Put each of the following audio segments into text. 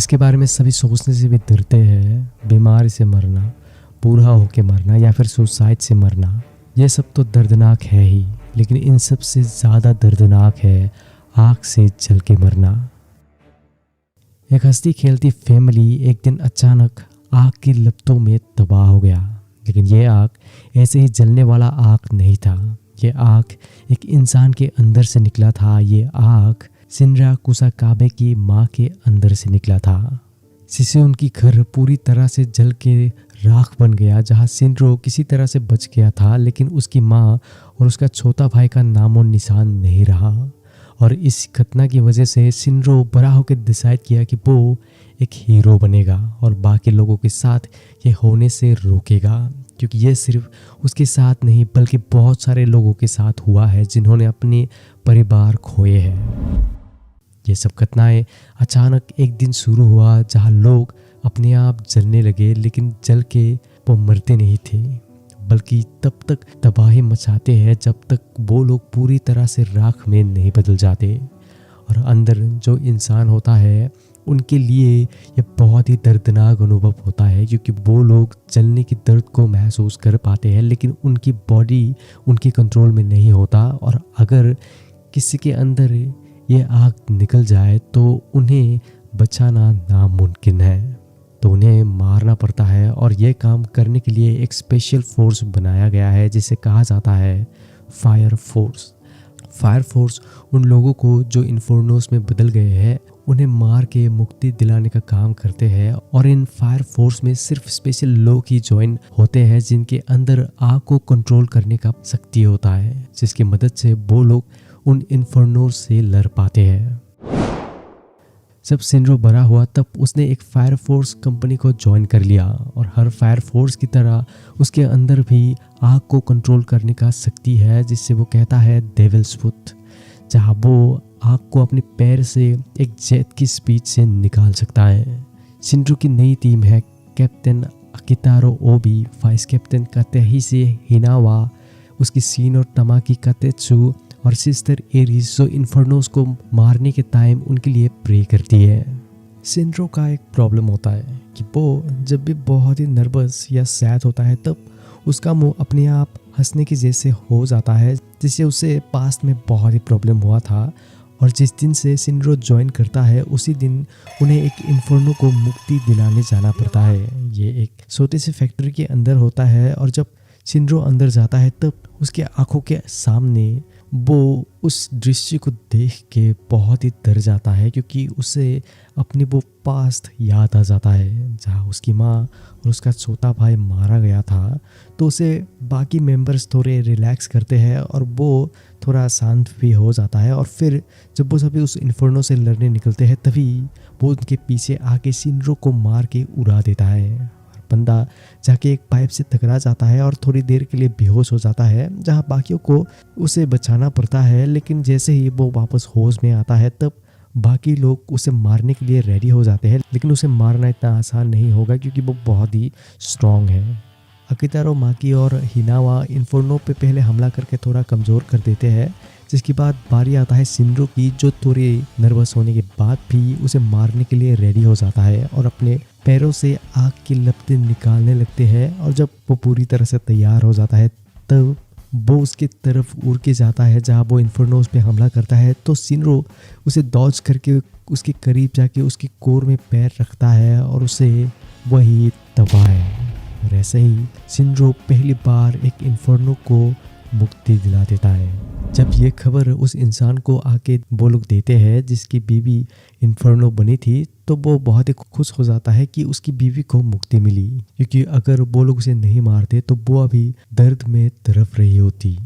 इसके बारे में सभी सोचने से भी डरते हैं। बीमारी से मरना, बूढ़ा होके मरना या फिर सुसाइड से मरना, ये सब तो दर्दनाक है ही, लेकिन इन सब से ज़्यादा दर्दनाक है आग से जल के मरना। एक हंसती खेलती फैमिली एक दिन अचानक आग की लपटों में तबाह हो गया। लेकिन ये आग ऐसे ही जलने वाला आग नहीं था। ये आग एक इंसान के अंदर से निकला था। ये आग शिनरा कुसाकाबे की माँ के अंदर से निकला था, जिससे उनकी घर पूरी तरह से जल के राख बन गया। जहाँ शिनरो किसी तरह से बच गया था, लेकिन उसकी माँ और उसका छोटा भाई का नामो निशान नहीं रहा। और इस घटना की वजह से शिनरो बड़ा होकर डिसाइड किया कि वो एक हीरो बनेगा और बाकी लोगों के साथ ये होने से रोकेगा, क्योंकि ये सिर्फ उसके साथ नहीं बल्कि बहुत सारे लोगों के साथ हुआ है जिन्होंने अपने परिवार खोए हैं। ये सब घटनाएं अचानक एक दिन शुरू हुआ जहां लोग अपने आप जलने लगे, लेकिन जल के वो मरते नहीं थे, बल्कि तब तक तबाही मचाते हैं जब तक वो लोग पूरी तरह से राख में नहीं बदल जाते। और अंदर जो इंसान होता है उनके लिए ये बहुत ही दर्दनाक अनुभव होता है, क्योंकि वो लोग जलने की दर्द को महसूस कर पाते हैं, लेकिन उनकी बॉडी उनके कंट्रोल में नहीं होता। और अगर किसी के अंदर ये आग निकल जाए तो उन्हें बचाना नामुमकिन है, तो उन्हें मारना पड़ता है। और ये काम करने के लिए एक स्पेशल फोर्स बनाया गया है जिसे कहा जाता है फायर फोर्स। फायर फोर्स उन लोगों को जो इन्फर्नोस में बदल गए हैं उन्हें मार के मुक्ति दिलाने का काम करते हैं। और इन फायर फोर्स में सिर्फ स्पेशल लोग ही ज्वाइन होते हैं जिनके अंदर आग को कंट्रोल करने का शक्ति होता है, जिसकी मदद से वो लोग उन इन्फर्नोस से लड़ पाते हैं। जब शिनरो बड़ा हुआ तब उसने एक फायर फोर्स कंपनी को ज्वाइन कर लिया, और हर फायर फोर्स की तरह उसके अंदर भी आग को कंट्रोल करने का शक्ति है, जिससे वो कहता है डेविल्स फुट, जहाँ वो आग को अपने पैर से एक जेट की स्पीड से निकाल सकता है। शिनरो की नई टीम है कैप्टन अकितारो ओबी, वाइस कैप्टन कातेहिसे हिनावा, उसकी सीन और तमाकी कातेत्सु और सिस्टर एरिस, जो इन्फर्नोस को मारने के टाइम उनके लिए प्रे करती है। शिनरो का एक प्रॉब्लम होता है कि वो जब भी बहुत ही नर्वस या सैड होता है तब उसका मुंह अपने आप हंसने की जैसे हो जाता है, जिससे उसे पास्ट में बहुत ही प्रॉब्लम हुआ था। और जिस दिन से शिनरो ज्वाइन करता है उसी दिन उन्हें एक इन्फर्नो को मुक्ति दिलाने जाना पड़ता है। ये एक छोटे से फैक्ट्री के अंदर होता है, और जब शिनरो अंदर जाता है तब उसके आंखों के सामने वो उस दृश्य को देख के बहुत ही डर जाता है, क्योंकि उसे अपनी वो पास्ट याद आ जाता है जहाँ उसकी माँ और उसका छोटा भाई मारा गया था। तो उसे बाकी मेंबर्स थोड़े रिलैक्स करते हैं और वो थोड़ा शांत भी हो जाता है। और फिर जब वो सभी उस इन्फर्नो से लड़ने निकलते हैं तभी वो उनके पीछे आके शिनरो को मार के उड़ा देता है। बंदा जाके एक पाइप से टकरा जाता है और थोड़ी देर के लिए बेहोश हो जाता है, जहां बाकियों को उसे बचाना पड़ता है। लेकिन जैसे ही वो वापस होश में आता है तब बाकी लोग उसे मारने के लिए रेडी हो जाते हैं, लेकिन उसे मारना इतना आसान नहीं होगा क्योंकि वो बहुत ही स्ट्रॉन्ग है। अकितारो माकी और हिनावा इन्फर्नो पे पहले हमला करके थोड़ा कमज़ोर कर देते हैं, जिसके बाद बारी आता है शिनरो की, जो थोड़ी नर्वस होने के बाद भी उसे मारने के लिए रेडी हो जाता है और अपने पैरों से आग की लपटें निकालने लगते हैं। और जब वो पूरी तरह से तैयार हो जाता है तब वो उसके तरफ उड़ के जाता है जहाँ वो इन्फर्नोस पे हमला करता है। तो शिनरो उसे डॉज करके उसके करीब जाके उसके कोर में पैर रखता है और उसे वही दबाए। और ऐसे ही शिनरो पहली बार एक इन्फर्नो को मुक्ति दिला देता है। जब ये खबर उस इंसान को आके वो लोग देते हैं जिसकी बीवी इन्फर्नो बनी थी, तो वो बहुत ही खुश हो जाता है कि उसकी बीवी को मुक्ति मिली, क्योंकि अगर वो लोग उसे नहीं मारते तो वो अभी दर्द में तड़प रही होती।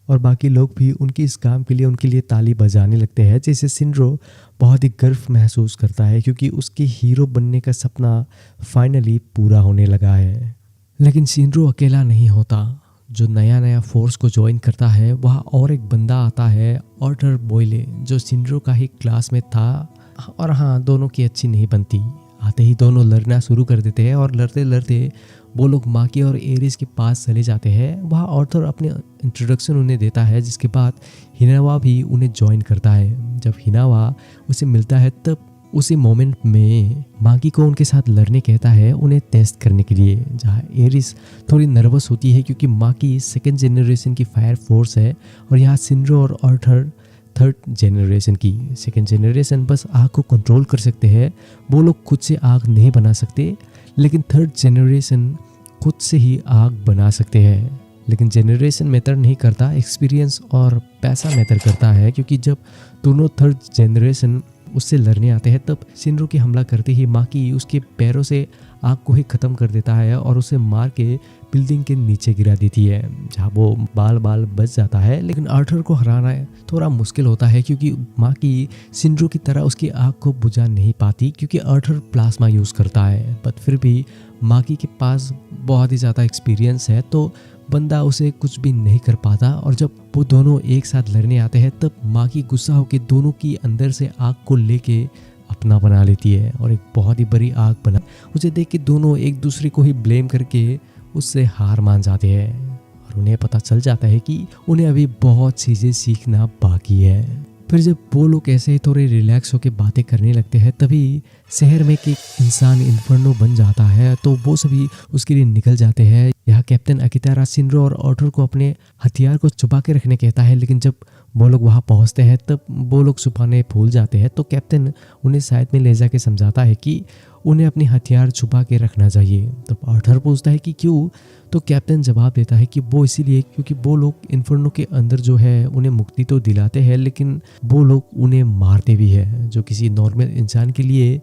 और बाकी लोग भी उनकी इस काम के लिए उनके लिए ताली बजाने लगते हैं, जिससे शिनरो बहुत ही गर्व महसूस करता है क्योंकि उसके हीरो बनने का सपना फाइनली पूरा होने लगा है। लेकिन शिनरो अकेला नहीं होता। जो नया नया फोर्स को ज्वाइन करता है वहाँ और एक बंदा आता है, ऑर्डर बॉयले, जो शिनरो का ही क्लास में था। और हाँ, दोनों की अच्छी नहीं बनती। आते ही दोनों लड़ना शुरू कर देते हैं और लड़ते लड़ते वो लोग माकी और एरिस के पास चले जाते हैं। वहाँ ऑर्थर अपने इंट्रोडक्शन उन्हें देता है, जिसके बाद हिनावा भी उन्हें ज्वाइन करता है। जब हिनावा उसे मिलता है तब उसी मोमेंट में मागी को उनके साथ लड़ने कहता है उन्हें टेस्ट करने के लिए, जहाँ एरिस थोड़ी नर्वस होती है क्योंकि मागी सेकेंड जनरेशन की फायर फोर्स है और यहाँ सिंड्रो और आर्थर थर्ड जनरेशन की। सेकेंड जनरेशन बस आग को कंट्रोल कर सकते हैं, वो लोग खुद से आग नहीं बना सकते, लेकिन थर्ड जनरेशन खुद से ही आग बना सकते हैं। लेकिन जनरेशन मैटर नहीं करता, एक्सपीरियंस और पैसा मैटर करता है, क्योंकि जब दोनों थर्ड जनरेशन उससे लड़ने आते हैं तब सिंड्रो की हमला करते ही माकी उसके पैरों से आग को ही ख़त्म कर देता है और उसे मार के बिल्डिंग के नीचे गिरा देती है, जहाँ वो बाल बाल बच जाता है। लेकिन आर्थर को हराना थोड़ा मुश्किल होता है क्योंकि माकी सिंड्रो की तरह उसकी आग को बुझा नहीं पाती, क्योंकि आर्थर प्लाज्मा यूज़ करता है। बट फिर भी माकी के पास बहुत ही ज़्यादा एक्सपीरियंस है तो बंदा उसे कुछ भी नहीं कर पाता। और जब वो दोनों एक साथ लड़ने आते हैं तब माकी गुस्सा होकर दोनों की अंदर से आग को लेके अपना बना लेती है और एक बहुत ही बड़ी आग बना। उसे देख के दोनों एक दूसरे को ही ब्लेम करके उससे हार मान जाते हैं और उन्हें पता चल जाता है कि उन्हें अभी बहुत चीज़ें सीखना बाकी है। फिर जब वो लोग ऐसे थोड़े रिलैक्स होकर बातें करने लगते हैं तभी शहर में एक इंसान इन्फर्नो बन जाता है, तो वो सभी उसके लिए निकल जाते हैं। यहाँ कैप्टन अकितारा सिंड्रो और आर्थर को अपने हथियार को छुपा के रखने कहता है, लेकिन जब वो लोग वहाँ पहुँचते हैं तब वो लोग छुपाने भूल जाते हैं। तो कैप्टन उन्हें साइड में ले जाके समझाता है कि उन्हें अपने हथियार छुपा के रखना चाहिए। तो आर्थर पूछता है कि क्यों, तो कैप्टन जवाब देता है कि वो इसीलिए क्योंकि वो लोग इन्फर्नो के अंदर जो है उन्हें मुक्ति तो दिलाते हैं, लेकिन वो लोग उन्हें मारते भी हैं, जो किसी नॉर्मल इंसान के लिए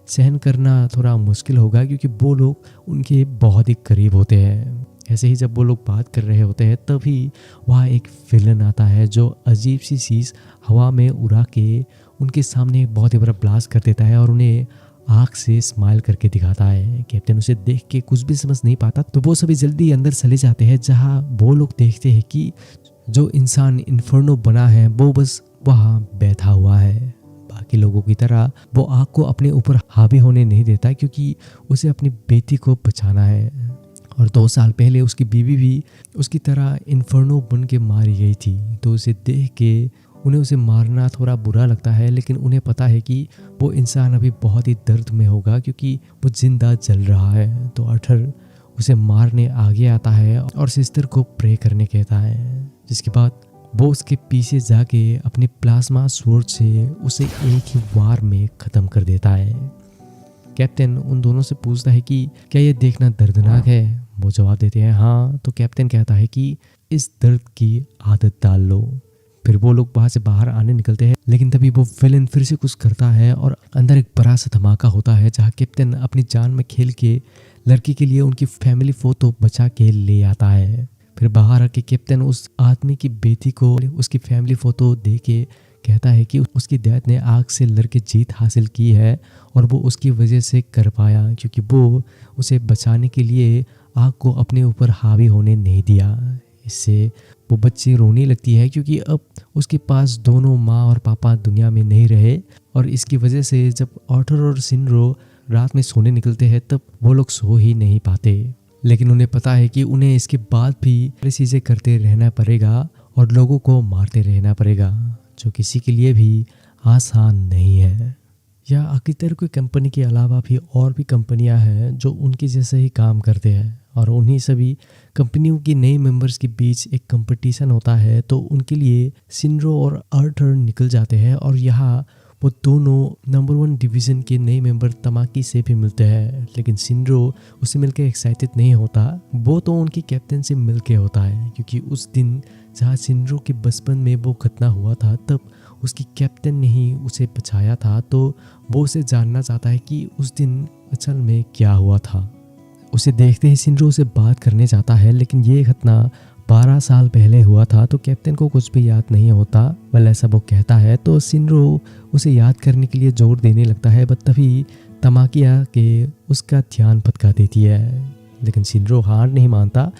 सहन करना थोड़ा मुश्किल होगा, क्योंकि वो लोग उनके बहुत ही करीब होते हैं। ऐसे ही जब वो लोग बात कर रहे होते हैं तभी वहाँ एक विलन आता है जो अजीब सी चीज़ हवा में उड़ा के उनके सामने एक बहुत ही बड़ा ब्लास्ट कर देता है और उन्हें आँख से स्माइल करके दिखाता है। कैप्टन उसे देख के कुछ भी समझ नहीं पाता, तो वो सभी जल्दी अंदर चले जाते हैं, जहाँ वो लोग देखते हैं कि जो इंसान इन्फर्नो बना है वो बस वहाँ बैठा हुआ है। बाकी लोगों की तरह वो आग को अपने ऊपर हावी होने नहीं देता, क्योंकि उसे अपनी बेटी को बचाना है और 2 साल पहले उसकी बीवी भी उसकी तरह इन्फर्नो बन के मारी गई थी। तो उसे देख के उन्हें उसे मारना थोड़ा बुरा लगता है, लेकिन उन्हें पता है कि वो इंसान अभी बहुत ही दर्द में होगा क्योंकि वो जिंदा जल रहा है। तो आर्थर उसे मारने आगे आता है और सिस्टर को प्रे करने कहता है, जिसके बाद वो उसके पीछे जाके अपने प्लाज्मा स्वॉर्ड से उसे एक ही वार में ख़त्म कर देता है। कैप्टन उन दोनों से पूछता है कि क्या ये देखना दर्दनाक है। वो जवाब देते हैं हाँ। तो कैप्टन कहता है कि इस दर्द की आदत डाल लो। फिर वो लोग वहाँ से बाहर आने निकलते हैं, लेकिन तभी वो विलन फिर से कुछ करता है और अंदर एक बड़ा सा धमाका होता है, जहाँ कैप्टन अपनी जान में खेल के लड़की के लिए उनकी फैमिली फोटो बचा के ले आता है। फिर बाहर आके कैप्टन उस आदमी की बेटी को उसकी फैमिली फोटो दे के कहता है कि उसकी डैड ने आग से लड़के जीत हासिल की है और वो उसकी वजह से कर पाया, क्योंकि वो उसे बचाने के लिए आग को अपने ऊपर हावी होने नहीं दिया। इससे वो बच्ची रोने लगती है क्योंकि अब उसके पास दोनों माँ और पापा दुनिया में नहीं रहे, और इसकी वजह से जब आर्थर और सिंड्रो रात में सोने निकलते हैं तब वो लोग सो ही नहीं पाते। लेकिन उन्हें पता है कि उन्हें इसके बाद भी सारी चीज़ें करते रहना पड़ेगा और लोगों को मारते रहना पड़ेगा, जो किसी के लिए भी आसान नहीं है। या आखिर कोई कंपनी के अलावा भी और भी कंपनियां हैं जो उनके जैसे ही काम करते हैं, और उन्हीं सभी कंपनियों की नए मेंबर्स के बीच एक कंपटीशन होता है। तो उनके लिए सिंड्रो और आर्थर निकल जाते हैं और यहाँ वो दोनों नंबर 1 डिवीज़न के नए मेंबर तमाकी से भी मिलते हैं। लेकिन सिंड्रो उससे मिलकर एक्साइटेड नहीं होता, वो तो उनकी कैप्टन से मिलके होता है, क्योंकि उस दिन जहाँ सिंड्रो के बचपन में वो घटना हुआ था तब उसकी कैप्टन ने ही उसे बचाया था। तो वो उसे जानना चाहता है कि उस दिन असल में क्या हुआ था। उसे देखते ही सिंड्रो से बात करने चाहता है, लेकिन ये घटना 12 साल पहले हुआ था, तो कैप्टन को कुछ भी याद नहीं होता, वाल ऐसा वो कहता है। तो सिंड्रो उसे याद करने के लिए जोर देने लगता है, बट तभी तमाकी आके उसका ध्यान भटका देती है। लेकिन सिंड्रो हार नहीं मानता,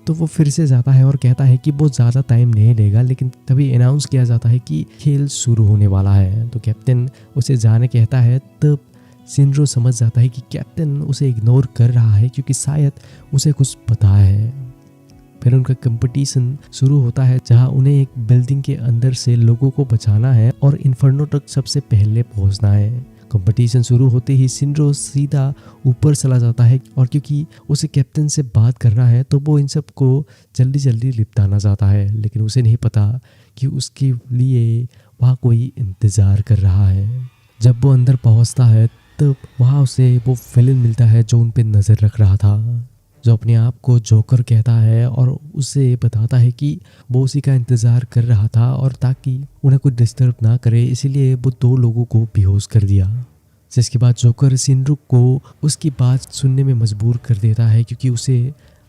तो वो फिर से जाता है और कहता है कि वो ज़्यादा टाइम नहीं लेगा। लेकिन तभी अनाउंस किया जाता है कि खेल शुरू होने वाला है। तो कैप्टन उसे जाने कहता है, तब सिंड्रो समझ जाता है कि कैप्टन उसे इग्नोर कर रहा है क्योंकि शायद उसे कुछ पता है। फिर उनका कंपटीशन शुरू होता है, जहां उन्हें एक बिल्डिंग के अंदर से लोगों को बचाना है और इन्फर्नो तक सबसे पहले पहुंचना है। कंपटीशन शुरू होते ही सिनरो सीधा ऊपर चला जाता है और क्योंकि उसे कैप्टन से बात करना है तो वो इन सब को जल्दी जल्दी निपटाना चाहता है, लेकिन उसे नहीं पता कि उसके लिए वहाँ कोई इंतज़ार कर रहा है। जब वो अंदर पहुँचता है तब वहाँ उसे वो विलेन मिलता है जो उन पे नज़र रख रहा था, जो अपने आप को जोकर कहता है और उसे बताता है कि वो उसी का इंतज़ार कर रहा था और ताकि उन्हें कोई डिस्टर्ब ना करे इसीलिए वो 2 लोगों को बेहोश कर दिया। जिसके बाद जोकर सिनरो को उसकी बात सुनने में मजबूर कर देता है क्योंकि उसे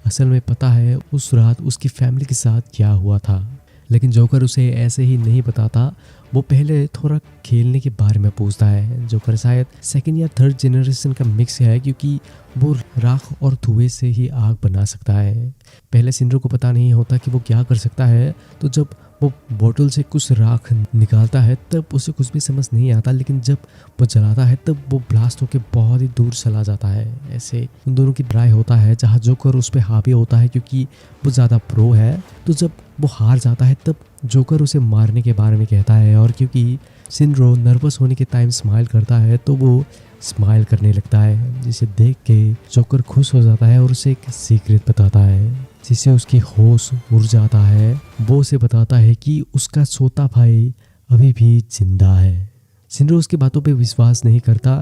असल में पता है उस रात उसकी फैमिली के साथ क्या हुआ था, लेकिन जोकर उसे ऐसे ही नहीं बताता। वो पहले थोड़ा खेलने के बारे में पूछता है। जोकर शायद सेकंड या थर्ड जनरेशन का मिक्स है क्योंकि वो राख और धुएं से ही आग बना सकता है। पहले सिनरो को पता नहीं होता कि वो क्या कर सकता है, तो जब वो बोतल से कुछ राख निकालता है तब उसे कुछ भी समझ नहीं आता, लेकिन जब वो जलाता है तब वो ब्लास्ट होकर बहुत ही दूर चला जाता है। ऐसे उन दोनों की लड़ाई होता है जहाँ जोकर उस पर हावी होता है क्योंकि वो ज़्यादा प्रो है। तो जब वो हार जाता है तब जोकर उसे मारने के बारे में कहता है और क्योंकि सिनरो नर्वस होने के टाइम स्माइल करता है तो वो स्माइल करने लगता है, जिसे देख के जोकर खुश हो जाता है और उसे एक सीक्रेट बताता है जिससे उसकी होश उड़ जाता है। वो उसे बताता है कि उसका छोटा भाई अभी भी जिंदा है। सिनरो उसकी बातों पे विश्वास नहीं करता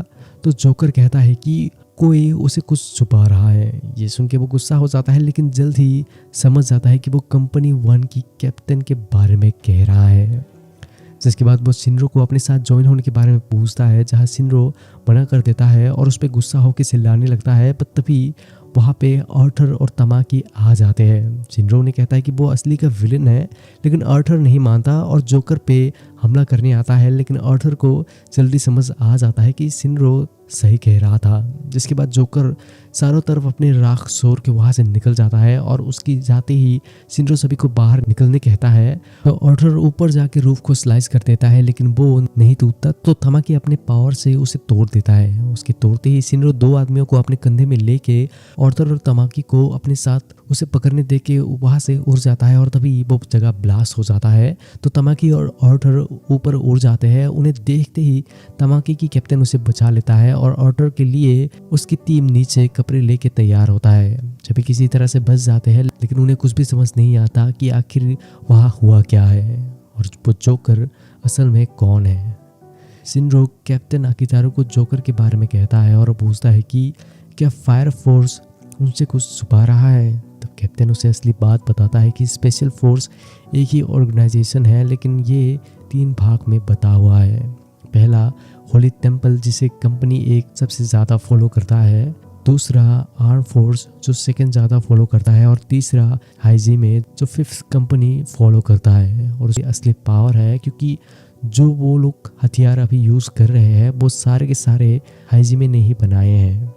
तो जोकर कहता है कि कोई उसे कुछ छुपा रहा है। ये सुन के वो गुस्सा हो जाता है, लेकिन जल्द ही समझ जाता है कि वो कंपनी 1 की कैप्टन के बारे में कह रहा है। जिसके बाद वो सिनरो को अपने साथ ज्वाइन होने के बारे में पूछता है, जहाँ सिनरो मना कर देता है और उस पर गुस्सा होकर चिल्लाने लगता है। पर तभी वहाँ पे आर्थर और तमाकी आ जाते हैं। सिनरो ने कहता है कि वो असली का विलेन है, लेकिन आर्थर नहीं मानता और जोकर पे हमला करने आता है, लेकिन आर्थर को जल्दी समझ आ जाता है कि सिनरो सही कह रहा था। जिसके बाद जोकर चारों तरफ अपने राख शोर के वहाँ से निकल जाता है और उसकी जाते ही सिनरो सभी को बाहर निकलने कहता है। तो आर्थर ऊपर जाके रूफ को स्लाइस कर देता है, लेकिन वो नहीं टूटता तो तमाकी अपने पावर से उसे तोड़ देता है। उसके तोड़ते ही सिनरो 2 आदमियों को अपने कंधे में लेके आर्थर और तमाकी को अपने साथ उसे पकड़ने दे के वहाँ से उड़ जाता है और तभी वो जगह ब्लास्ट हो जाता है। तो तमाकी और आर्थर ऊपर उड़ जाते हैं। उन्हें देखते ही तमाकी की कैप्टन उसे बचा लेता है और आर्थर के लिए उसकी टीम नीचे कपड़े लेके तैयार होता है। सभी किसी तरह से बच जाते हैं, लेकिन उन्हें कुछ भी समझ नहीं आता कि आखिर वहाँ हुआ क्या है और वो जोकर असल में कौन है। सिनरो कैप्टन अकितारो को जोकर के बारे में कहता है और पूछता है कि क्या फायर फोर्स उनसे कुछ छुपा रहा है। तब कैप्टन उसे असली बात बताता है कि स्पेशल फोर्स एक ही ऑर्गेनाइजेशन है, लेकिन ये 3 भाग में बटा हुआ है। पहला होली टेम्पल जिसे कंपनी 1 सबसे ज़्यादा फॉलो करता है, दूसरा आर्म फोर्स जो सेकंड ज़्यादा फॉलो करता है और तीसरा हाईजी में जो 5th कंपनी फॉलो करता है। और उसकी असली पावर है क्योंकि जो वो लोग हथियार अभी यूज़ कर रहे हैं वो सारे के सारे हाईजी में नहीं बनाए हैं।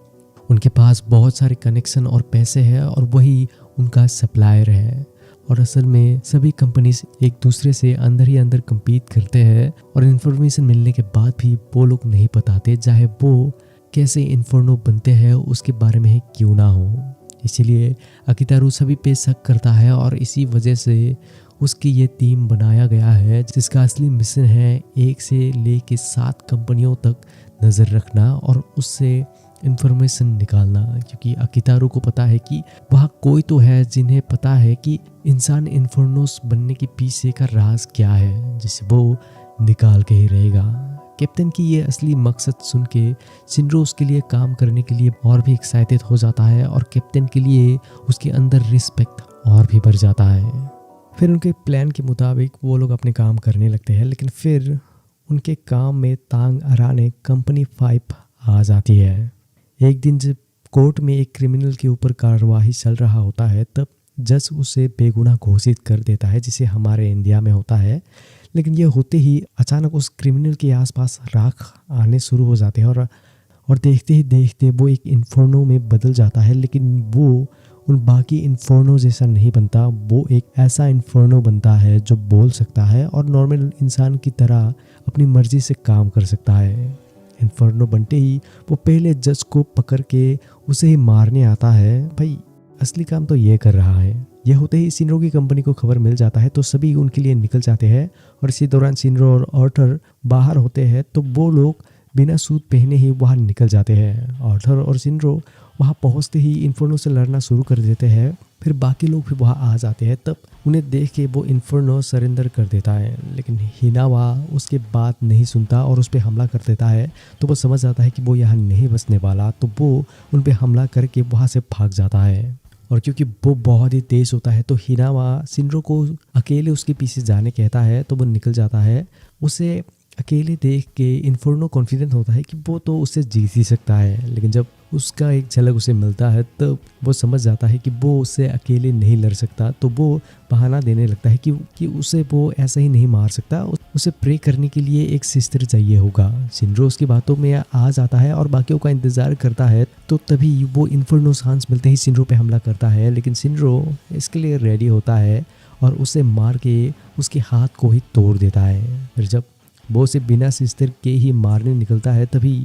उनके पास बहुत सारे कनेक्शन और पैसे हैं और वही उनका सप्लायर है। और असल में सभी कंपनीज एक दूसरे से अंदर ही अंदर कम्पीट करते हैं और इन्फॉर्मेशन मिलने के बाद भी वो लोग नहीं बताते, चाहे वो कैसे इन्फॉर्नो बनते हैं उसके बारे में ही क्यों ना हो। इसीलिए अकितारो सभी पे शक करता है और इसी वजह से उसकी ये टीम बनाया गया है जिसका असली मिशन है 1 से लेके 7 कंपनियों तक नज़र रखना और उससे इन्फॉर्मेशन निकालना। क्योंकि अकितारो को पता है कि वहाँ कोई तो है जिन्हें पता है कि इंसान इन्फॉर्नोस बनने के पीछे का राज क्या है, जिसे वो निकाल के ही रहेगा। कैप्टन की ये असली मकसद सुन के सिनरो उसके लिए काम करने के लिए और भी एक्साइटेड हो जाता है और कैप्टन के लिए उसके अंदर रिस्पेक्ट और भी बढ़ जाता है। फिर उनके प्लान के मुताबिक वो लोग अपने काम करने लगते हैं, लेकिन फिर उनके काम में तांग अराने कंपनी 5 आ जाती है। एक दिन जब कोर्ट में एक क्रिमिनल के ऊपर कार्यवाही चल रहा होता है तब जज उसे बेगुनाह घोषित कर देता है, जिसे हमारे इंडिया में होता है। लेकिन ये होते ही अचानक उस क्रिमिनल के आसपास राख आने शुरू हो जाते हैं और देखते ही देखते वो एक इन्फर्नो में बदल जाता है। लेकिन वो उन बाकी इन्फर्नो जैसा नहीं बनता, वो एक ऐसा इन्फर्नो बनता है जो बोल सकता है और नॉर्मल इंसान की तरह अपनी मर्जी से काम कर सकता है। इन्फर्नो बनते ही वो पहले जज को पकड़ के उसे ही मारने आता है। भाई असली काम तो ये कर रहा है। यह होते ही सिनरो की कंपनी को खबर मिल जाता है तो सभी उनके लिए निकल जाते हैं और इसी दौरान सिनरो और आर्थर बाहर होते हैं तो वो लोग बिना सूट पहने ही वहाँ निकल जाते हैं। आर्थर और सिंड्रो वहाँ पहुँचते ही इन्फर्नो से लड़ना शुरू कर देते हैं। फिर बाकी लोग भी वहाँ आ जाते हैं। तब उन्हें देख के वो इन्फर्नो सरेंडर कर देता है, लेकिन हिनावा उसके बात नहीं सुनता और उस पर हमला कर देता है। तो वो समझ जाता है कि वो यहाँ नहीं बचने वाला, तो वो उन पर हमला करके वहाँ से भाग जाता है। और क्योंकि वो बहुत ही तेज होता है तो हिनावा सिंड्रो को अकेले उसके पीछे जाने कहता है, तो वो निकल जाता है। उसे अकेले देख के इन्फर्नो कॉन्फिडेंट होता है कि वो तो उससे जीत ही सकता है, लेकिन जब उसका एक झलक उसे मिलता है तब वो समझ जाता है कि वो उससे अकेले नहीं लड़ सकता। तो वो बहाना देने लगता है कि उसे वो ऐसा ही नहीं मार सकता, उसे प्रे करने के लिए एक सिस्टर चाहिए होगा। सिंड्रो उसकी बातों में आ जाता है और बाकियों का इंतजार करता है। तो तभी वो इन्फर्नो सांस मिलते ही सिंड्रो पे हमला करता है, लेकिन सिंड्रो इसके लिए रेडी होता है और उसे मार के उसके हाथ को ही तोड़ देता है। फिर जब वो उसे बिना सिस्टर के ही मारने निकलता है तभी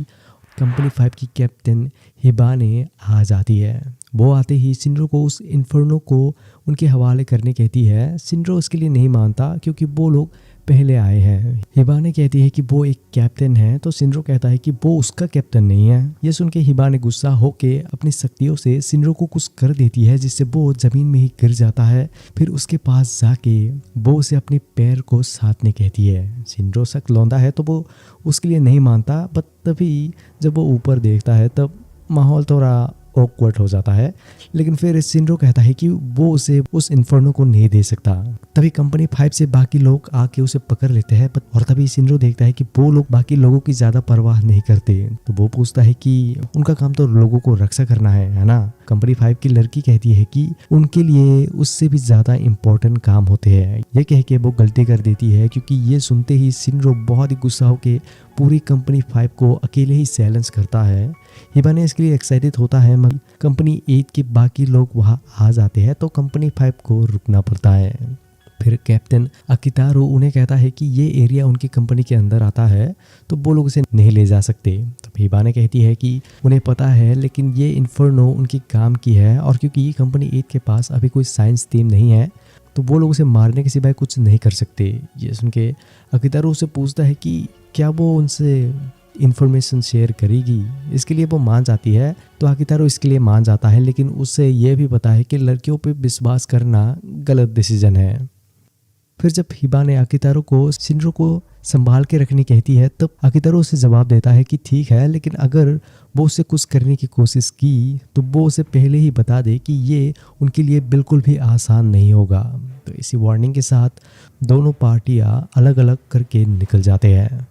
कंपनी 5 की कैप्टन हिबाने आ जाती है। वो आते ही सिंड्रो को उस इन्फर्नो को उनके हवाले करने कहती है। सिंड्रो उसके लिए नहीं मानता क्योंकि वो लोग पहले आए हैं। हिबाने कहती है कि वो एक कैप्टन है, तो सिंड्रो कहता है कि वो उसका कैप्टन नहीं है। ये सुन के हिबाने गुस्सा होके अपनी शक्तियों से सिंड्रो को कुछ कर देती है, जिससे वो जमीन में ही गिर जाता है। फिर उसके पास जाके वो उसे अपने पैर को साधने कहती है। सिंड्रो सख्त लौंडा है तो वो उसके लिए नहीं मानता, बट तभी जब वो ऊपर देखता है तब माहौल थोड़ा ऑकवर्ड हो जाता है। लेकिन फिर सिंड्रो कहता है कि वो उसे उस इन्फर्नो को नहीं दे सकता। तभी कंपनी 5 से बाकी लोग आके उसे पकड़ लेते हैं, और तभी सिंड्रो देखता है कि वो लोग बाकी लोगों की ज्यादा परवाह नहीं करते। तो वो पूछता है कि उनका काम तो लोगों को रक्षा करना है ना। कंपनी 5 की लड़की कहती है कि उनके लिए उससे भी ज्यादा इम्पोर्टेंट काम होते हैं। ये कह के वो गलती कर देती है, क्योंकि ये सुनते ही सिंड्रो बहुत ही गुस्सा होकर पूरी कंपनी 5 को अकेले ही साइलेंस करता है। हिबाने इसके लिए एक्साइटेड होता है, मगर कंपनी 8 के बाकी लोग वहाँ आ जाते हैं तो कंपनी 5 को रुकना पड़ता है। फिर कैप्टन अकितारो उन्हें कहता है कि ये एरिया उनकी कंपनी के अंदर आता है, तो वो लोग इसे नहीं ले जा सकते। तो हिबाने कहती है कि उन्हें पता है, लेकिन ये इन्फर्नो उनकी काम की है, और क्योंकि कंपनी 8 के पास अभी कोई साइंस टीम नहीं है तो वो लोग उसे मारने के सिवाय कुछ नहीं कर सकते। ये सुन के अकितारो उसे पूछता है कि क्या वो उनसे इन्फॉर्मेशन शेयर करेगी। इसके लिए वो मान जाती है, तो अकितारो इसके लिए मान जाता है, लेकिन उसे यह भी पता है कि लड़कियों पे विश्वास करना गलत डिसीजन है। फिर जब हिबाने अकितारो को सिंड्रो को संभाल के रखने कहती है, तब अकितारो उसे जवाब देता है कि ठीक है, लेकिन अगर वो उसे कुछ करने की कोशिश की तो वो उसे पहले ही बता दे कि ये उनके लिए बिल्कुल भी आसान नहीं होगा। तो इसी वार्निंग के साथ दोनों पार्टियां अलग अलग करके निकल जाते हैं।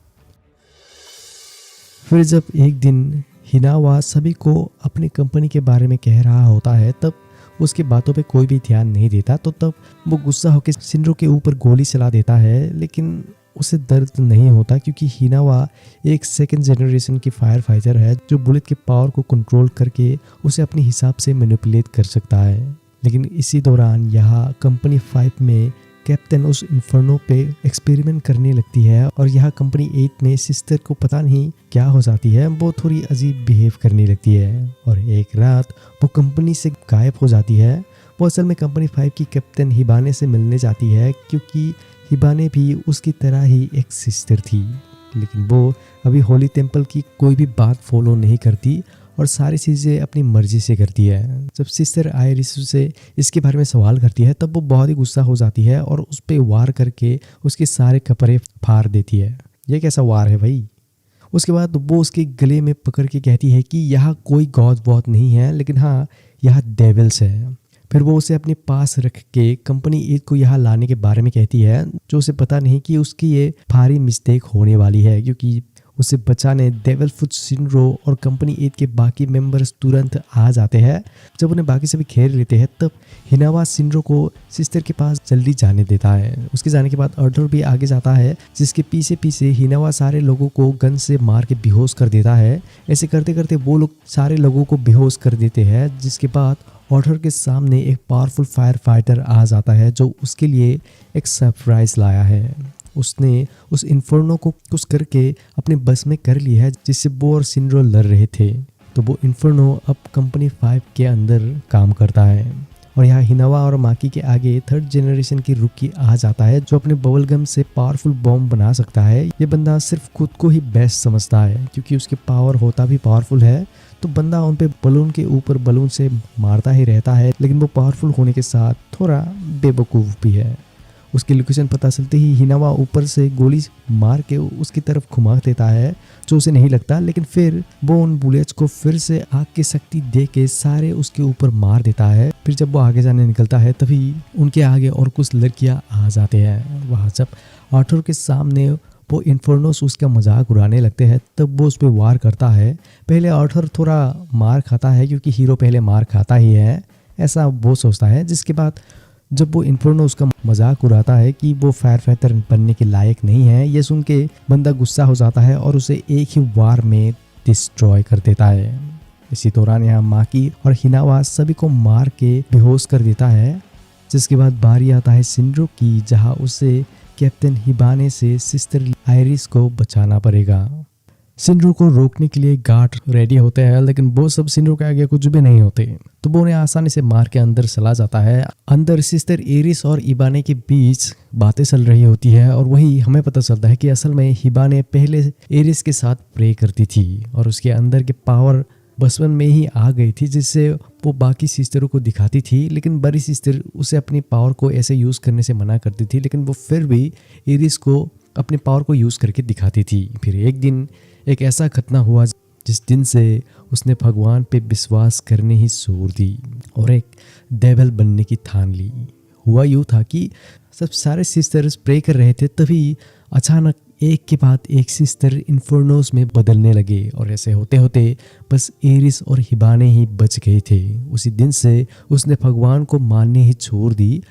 फिर जब एक दिन हिनावा सभी को अपनी कंपनी के बारे में कह रहा होता है, तब उसकी बातों पे कोई भी ध्यान नहीं देता। तो तब वो गुस्सा होकर सिंड्रो के ऊपर गोली चला देता है, लेकिन उसे दर्द नहीं होता, क्योंकि हिनावा एक सेकंड जनरेशन की फायर फाइटर है जो बुलेट के पावर को कंट्रोल करके उसे अपने हिसाब से मैनिपुलेट कर सकता है। लेकिन इसी दौरान यहाँ कंपनी 5 में कैप्टन उस इन्फर्नो पे एक्सपेरिमेंट करने लगती है, और यहाँ कंपनी 8 में सिस्टर को पता नहीं क्या हो जाती है, वो थोड़ी अजीब बिहेव करने लगती है, और एक रात वो कंपनी से गायब हो जाती है। वो असल में कंपनी 5 की कैप्टन हिबाने से मिलने जाती है, क्योंकि हिबाने भी उसकी तरह ही एक सिस्टर थी, लेकिन वो अभी होली टेम्पल की कोई भी बात फॉलो नहीं करती और सारी चीज़ें अपनी मर्जी से करती है। जब सिस्टर आयरिस से इसके बारे में सवाल करती है, तब वो बहुत ही गुस्सा हो जाती है और उस पर वार करके उसके सारे कपड़े फाड़ देती है। ये कैसा वार है भाई। उसके बाद वो उसके गले में पकड़ के कहती है कि यहाँ कोई गॉड वॉड नहीं है, लेकिन हाँ यहाँ डेविल्स है। फिर वो उसे अपने पास रख के कंपनी 8 को यहाँ लाने के बारे में कहती है, जो उसे पता नहीं कि उसकी ये भारी मिस्टेक होने वाली है, क्योंकि उसे बचाने डेविल फुट सिंड्रो और कंपनी 8 के बाकी मेंबर्स तुरंत आ जाते हैं। जब उन्हें बाकी सभी घेर लेते हैं, तब हिनावा सिंड्रो को सिस्टर के पास जल्दी जाने देता है। उसके जाने के बाद आर्थर भी आगे जाता है, जिसके पीछे पीछे हिनावा सारे लोगों को गन से मार के बेहोश कर देता है। ऐसे करते करते वो लोग सारे लोगों को बेहोश कर देते हैं, जिसके बाद आर्थर के सामने एक पावरफुल फायर फाइटर आ जाता है, जो उसके लिए एक सरप्राइज लाया है। उसने उस इन्फर्नो को कुछ करके अपने बस में कर लिया है, जिससे वो और सिंड्रो लड़ रहे थे। तो वो इन्फर्नो अब कंपनी 5 के अंदर काम करता है, और यहाँ हिनावा और माकी के आगे थर्ड जनरेशन की रुकी आ जाता है जो अपने बबल गम से पावरफुल बॉम्ब बना सकता है। ये बंदा सिर्फ खुद को ही बेस्ट समझता है क्योंकि उसके पावर होता भी पावरफुल है, तो बंदा उन पे बलून के ऊपर बलून से मारता ही रहता है, लेकिन वो पावरफुल होने के साथ थोड़ा बेवकूफ़ भी है। उसकी लोकेशन पता चलते ही हिनावा ऊपर से गोली मार के उसकी तरफ घुमा देता है जो उसे नहीं लगता, लेकिन फिर वो उन बुलेट्स को फिर से आग की शक्ति दे के सारे उसके ऊपर मार देता है। फिर जब वो आगे जाने निकलता है तभी उनके आगे और कुछ लड़कियां आ जाते हैं। वहाँ जब आर्थर के सामने वो इन्फर्नोस उसका मजाक उड़ाने लगते हैं तब वो उस पर वार करता है। पहले आर्थर थोड़ा मार खाता है क्योंकि हीरो पहले मार खाता ही है, ऐसा वो सोचता है। जिसके बाद जब वो इन्फर्नो उसका मजाक उड़ाता है कि वो फायर फाइटर बनने के लायक नहीं है, ये सुन के बंदा गुस्सा हो जाता है और उसे एक ही वार में डिस्ट्रॉय कर देता है। इसी दौरान यहाँ माकी और हिनावा सभी को मार के बेहोश कर देता है। जिसके बाद बारी आता है शिनरो की, जहाँ उसे कैप्टन हिबाने से सिस्टर आयरिस को बचाना पड़ेगा। शिनरो को रोकने के लिए गार्ड रेडी होते हैं, लेकिन वो सब शिनरो के आगे कुछ भी नहीं होते, तो वो उन्हें आसानी से मार के अंदर चला जाता है। अंदर सिस्टर एरिस और हिबाने के बीच बातें चल रही होती है और वही हमें पता चलता है कि असल में हिबाने पहले एरिस के साथ प्रे करती थी और उसके अंदर के पावर बचपन में ही आ गई थी, जिससे वो बाकी सिस्टरों को दिखाती थी। लेकिन बड़ी सिस्टर उसे अपनी पावर को ऐसे यूज़ करने से मना करती थी, लेकिन वो फिर भी एरिस को अपने पावर को यूज़ करके दिखाती थी। फिर एक दिन एक ऐसा घटना हुआ जिस दिन से उसने भगवान पे विश्वास करने ही छोड़ दी और एक डेविल बनने की ठान ली। हुआ यूँ था कि सब सारे सिस्टर्स प्रे कर रहे थे, तभी अचानक एक के बाद एक सिस्टर इन्फर्नोस में बदलने लगे और ऐसे होते होते बस एरिस और हिबाने ही बच गए थे। उसी दिन से उसने भगवान को मानने ही छोड़ दी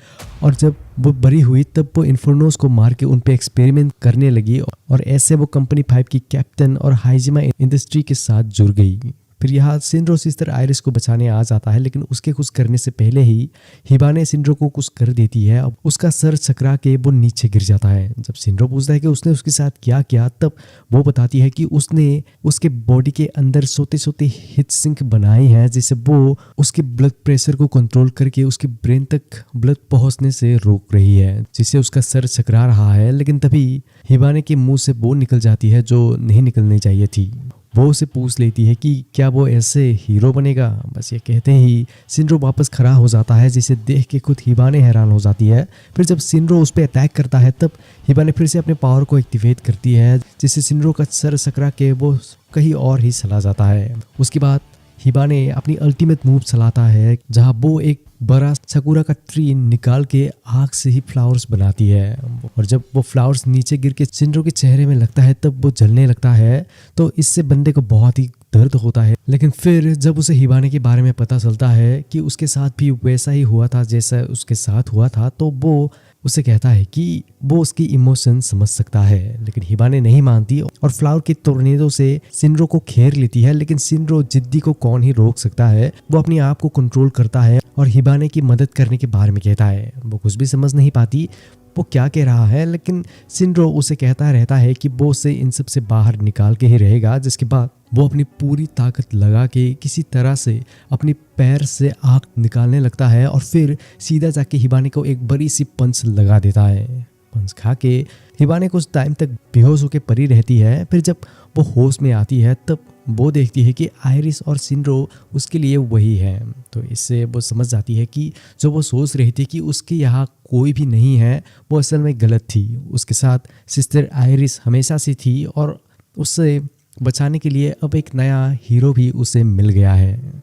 और जब वो बड़ी हुई तब वो इन्फर्नोस को मार के उन पे एक्सपेरिमेंट करने लगी और ऐसे वो कंपनी 5 की कैप्टन और हाइजिमा इंडस्ट्री के साथ जुड़ गई। फिर यहाँ शिनरो सिस्टर आयरिस को बचाने आ जाता है, लेकिन उसके कुछ करने से पहले ही हिबाने शिनरो को कुछ कर देती है। अब उसका सर चकरा के वो नीचे गिर जाता है। जब शिनरो पूछता है कि उसने उसके साथ क्या किया, तब वो बताती है कि उसने उसके बॉडी के अंदर सोते सोते हीट सिंक बनाए हैं, जिससे वो उसके ब्लड प्रेशर को कंट्रोल करके उसके ब्रेन तक ब्लड पहुंचने से रोक रही है, जिससे उसका सर चकरा रहा है। लेकिन तभी हिबाने के मुंह से वो निकल जाती है जो नहीं निकलनी चाहिए थी। वो उसे पूछ लेती है कि क्या वो ऐसे हीरो बनेगा। बस ये कहते ही शिनरो वापस खड़ा हो जाता है, जिसे देख के खुद हिबाने हैरान हो जाती है। फिर जब शिनरो उस पर अटैक करता है तब हिबाने फिर से अपने पावर को एक्टिवेट करती है, जिससे शिनरो का सर सकरा के वो कहीं और ही चला जाता है। उसके बाद हिबाने अपनी अल्टीमेट मूव चलाता है, जहाँ वो एक बड़ा सकुरा का ट्री निकाल के आग से ही फ्लावर्स बनाती है और जब वो फ्लावर्स नीचे गिर के शिनरो के चेहरे में लगता है तब वो जलने लगता है। तो इससे बंदे को बहुत ही दर्द होता है। लेकिन फिर जब उसे हिबाने के बारे में पता चलता है कि उसके साथ भी वैसा ही हुआ था जैसा उसके साथ हुआ था, तो वो उसे कहता है कि वो उसकी इमोशन समझ सकता है। लेकिन हिबाने नहीं मानती और फ्लावर के टोर्नेडो से शिनरो को घेर लेती है। लेकिन शिनरो जिद्दी को कौन ही रोक सकता है, वो अपने आप को कंट्रोल करता है और हिबाने की मदद करने के बारे में कहता है। वो कुछ भी समझ नहीं पाती वो क्या कह रहा है, लेकिन शिनरो उसे कहता रहता है कि वो उसे इन सब से बाहर निकाल के ही रहेगा। जिसके बाद वो अपनी पूरी ताकत लगा के किसी तरह से अपने पैर से आग निकालने लगता है और फिर सीधा जाके हिबाने को एक बड़ी सी पंच लगा देता है। पंच खा के हिबाने कुछ टाइम तक बेहोश होकर पड़ी रहती है। फिर जब वो होश में आती है तब वो देखती है कि आयरिस और शिनरो उसके लिए वही है। तो इससे वो समझ जाती है कि जो वो सोच रही थी कि उसके यहाँ कोई भी नहीं है, वो असल में गलत थी। उसके साथ सिस्टर आयरिस हमेशा से थी और उससे बचाने के लिए अब एक नया हीरो भी उसे मिल गया है।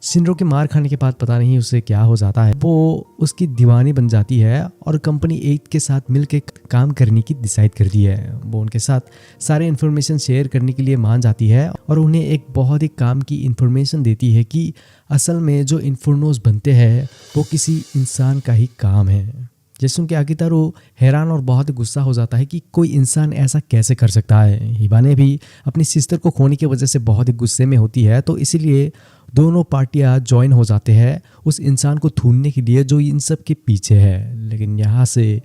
शिनरो के मार खाने के बाद पता नहीं उसे क्या हो जाता है, वो उसकी दीवानी बन जाती है और कंपनी 8 के साथ मिलकर काम करने की डिसाइड करती है। वो उनके साथ सारे इन्फॉर्मेशन शेयर करने के लिए मान जाती है और उन्हें एक बहुत ही काम की इन्फॉर्मेशन देती है कि असल में जो इन्फर्नोस बनते हैं वो किसी इंसान का ही काम है। जैसे उनके आकितारो हैरान और बहुत गुस्सा हो जाता है कि कोई इंसान ऐसा कैसे कर सकता है। हिबाने भी अपनी सिस्टर को खोने की वजह से बहुत ही गुस्से में होती है, तो इसीलिए दोनों पार्टियां ज्वाइन हो जाते हैं उस इंसान को ढूंढने के लिए जो इन सब के पीछे है। लेकिन यहाँ से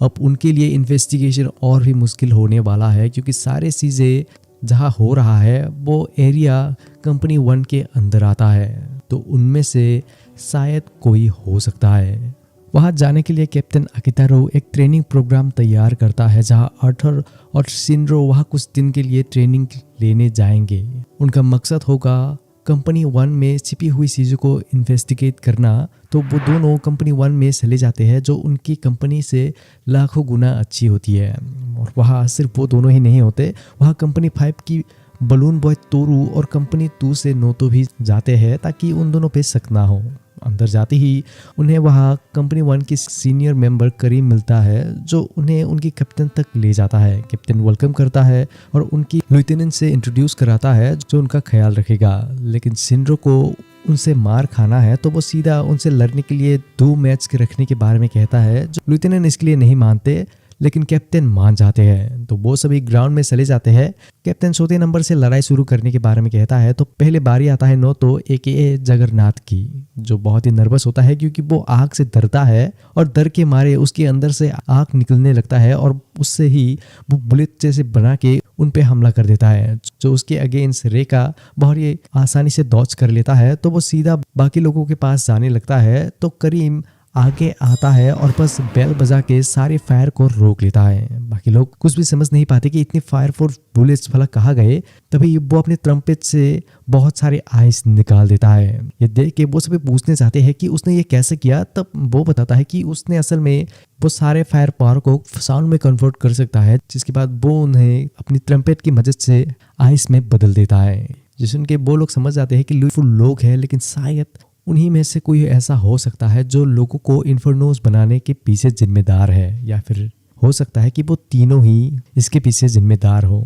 अब उनके लिए इन्वेस्टिगेशन और भी मुश्किल होने वाला है, क्योंकि सारे चीज़ें जहाँ हो रहा है वो एरिया कंपनी 1 के अंदर आता है। तो उनमें से शायद कोई हो सकता है। वहाँ जाने के लिए कैप्टन अकितारो एक ट्रेनिंग प्रोग्राम तैयार करता है जहाँ आर्थर और शिनरो वहाँ कुछ दिन के लिए ट्रेनिंग लेने जाएंगे। उनका मकसद होगा कंपनी 1 में छिपी हुई चीज़ों को इन्वेस्टिगेट करना। तो वो दोनों कंपनी 1 में चले जाते हैं जो उनकी कंपनी से लाखों गुना अच्छी होती है। और वहाँ सिर्फ वो दोनों ही नहीं होते, वहाँ कंपनी 5 की बलून बॉय तोरू और कंपनी 2 से नोतो भी जाते हैं ताकि उन दोनों पे शक ना हो। अंदर जाते ही उन्हें वहाँ कंपनी 1 की सीनियर मेंबर करीम मिलता है जो उन्हें उनकी कैप्टन तक ले जाता है। कैप्टन वेलकम करता है और उनकी लेफ्टिनेंट से इंट्रोड्यूस कराता है जो उनका ख्याल रखेगा। लेकिन शिनरो को उनसे मार खाना है तो वो सीधा उनसे लड़ने के लिए 2 मैच के रखने के बारे में कहता है जो लेफ्टिनेंट इसके लिए नहीं मानते, लेकिन कैप्टन मान जाते हैं। तो वो सभी ग्राउंड में चले जाते हैं। कैप्टन चौथे नंबर से लड़ाई शुरू करने के बारे में कहता है। तो पहले बारी आता है नोतो AKA जगरनाथ की, जो बहुत ही नर्वस होता है क्योंकि वो आग से डरता है और डर के मारे उसके अंदर से आग निकलने लगता है और उससे ही वो बुलेट जैसे बना के उन पे हमला कर देता है जो उसके अगेंस्ट रेका बहुत ही आसानी से डॉज कर लेता है। तो वो सीधा बाकी लोगों के पास जाने लगता है। तो करीम आगे आता है और बस बेल बजा के सारे फायर को रोक लेता है। बाकी लोग कुछ भी समझ नहीं पाते कि इतनी फायर फोर्स बुलेट्स भला कहाँ गए। तभी वो अपने ट्रम्पेट से बहुत सारे आइस निकाल देता है। ये देख के वो सभी पूछने चाहते हैं कि उसने ये कैसे किया। तब वो बताता है कि उसने असल में वो सारे फायर पावर को साउंड में कन्वर्ट कर सकता है, जिसके बाद वो उन्हें अपनी ट्रम्पेट की मदद से आइस में बदल देता है। जिस उनके वो लोग समझ जाते हैं कि लोग हैं, लेकिन शायद उन्हीं में से कोई ऐसा हो सकता है जो लोगों को इन्फर्नोस बनाने के पीछे जिम्मेदार है, या फिर हो सकता है कि वो तीनों ही इसके पीछे जिम्मेदार हो।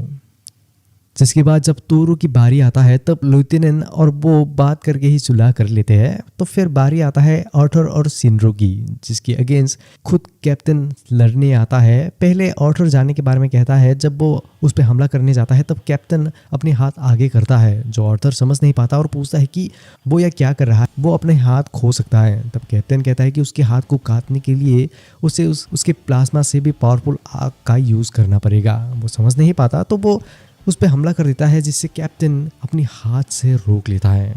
जिसके बाद जब तोरू की बारी आता है तब लेफ्टिनेंट और वो बात करके ही सुलह कर लेते हैं। तो फिर बारी आता है आर्थर और शिनरो की, जिसके अगेंस्ट खुद कैप्टन लड़ने आता है। पहले आर्थर जाने के बारे में कहता है। जब वो उस पर हमला करने जाता है तब कैप्टन अपने हाथ आगे करता है, जो आर्थर समझ नहीं पाता और पूछता है कि वो यह क्या कर रहा है, वो अपने हाथ खो सकता है। तब कैप्टन कहता है कि उसके हाथ को काटने के लिए उसे उसके प्लाज्मा से भी पावरफुल आग का यूज़ करना पड़ेगा। वो समझ नहीं पाता तो वो उस पर हमला कर देता है, जिससे कैप्टन अपनी हाथ से रोक लेता है।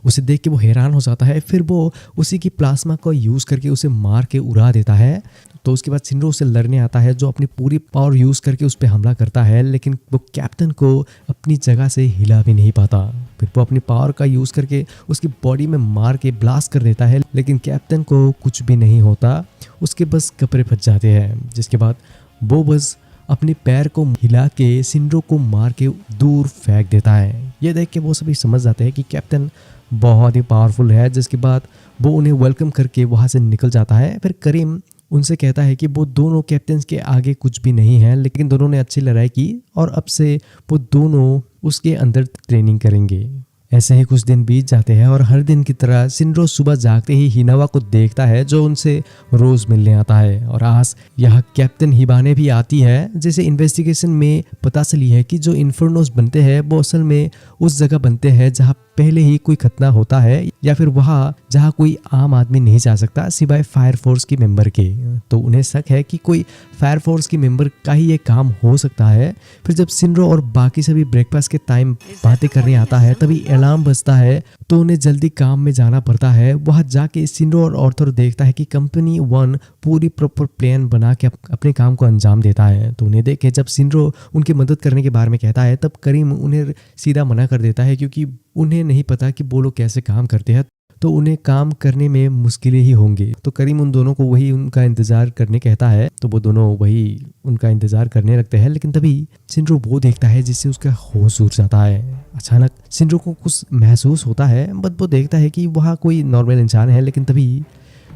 उसे देख के वो हैरान हो जाता है। फिर वो उसी की प्लाज्मा को यूज़ करके उसे मार के उड़ा देता है। तो उसके बाद शिनरो उसे लड़ने आता है, जो अपनी पूरी पावर यूज़ करके उस पर हमला करता है, लेकिन वो कैप्टन को अपनी जगह से हिला भी नहीं पाता। फिर वो अपनी पावर का यूज़ करके उसकी बॉडी में मार के ब्लास्ट कर देता है, लेकिन कैप्टन को कुछ भी नहीं होता। उसके बस कपड़े फट जाते हैं। जिसके बाद वो बस अपने पैर को हिला के शिनरो को मार के दूर फेंक देता है। ये देख के वो सभी समझ जाते हैं कि कैप्टन बहुत ही पावरफुल है। जिसके बाद वो उन्हें वेलकम करके वहाँ से निकल जाता है। फिर करीम उनसे कहता है कि वो दोनों कैप्टन्स के आगे कुछ भी नहीं है, लेकिन दोनों ने अच्छी लड़ाई की और अब से वो दोनों उसके अंदर ट्रेनिंग करेंगे। ऐसे ही कुछ दिन बीत जाते हैं और हर दिन की तरह शिनरो सुबह जागते ही हिनावा को देखता है, जो उनसे रोज मिलने आता है। और आज यहाँ कैप्टन हिबाने भी आती है। जैसे इन्वेस्टिगेशन में पता चली है कि जो इन्फर्नोस बनते हैं वो असल में उस जगह बनते हैं जहाँ पहले ही कोई खतरा होता है, या फिर वहाँ जहाँ कोई आम आदमी नहीं जा सकता सिवाय फायर फोर्स की मेंबर के। तो उन्हें शक है कि कोई फायर फोर्स की मेंबर का ही ये काम हो सकता है। फिर जब शिनरो और बाकी सभी ब्रेकफास्ट के टाइम बातें करने आता है तभी अलार्म बजता है, तो उन्हें जल्दी काम में जाना पड़ता है। वहाँ जाके शिनरो और आर्थर देखता है कि कंपनी 1 पूरी प्रॉपर प्लान बना के अपने काम को अंजाम देता है। तो उन्हें देख के जब शिनरो उनकी मदद करने के बारे में कहता है तब करीम उन्हें सीधा मना कर देता है, क्योंकि उन्हें नहीं पता कि वो लोग कैसे काम करते हैं, तो उन्हें काम करने में मुश्किलें ही होंगी। तो करीम उन दोनों को वही उनका इंतजार करने कहता है। तो वो दोनों वही उनका इंतजार करने लगते हैं। लेकिन तभी शिनरो वो देखता है जिससे उसका होश उड़ जाता है। अचानक शिनरो को कुछ महसूस होता है, बट वो देखता है कि वहाँ कोई नॉर्मल इंसान है। लेकिन तभी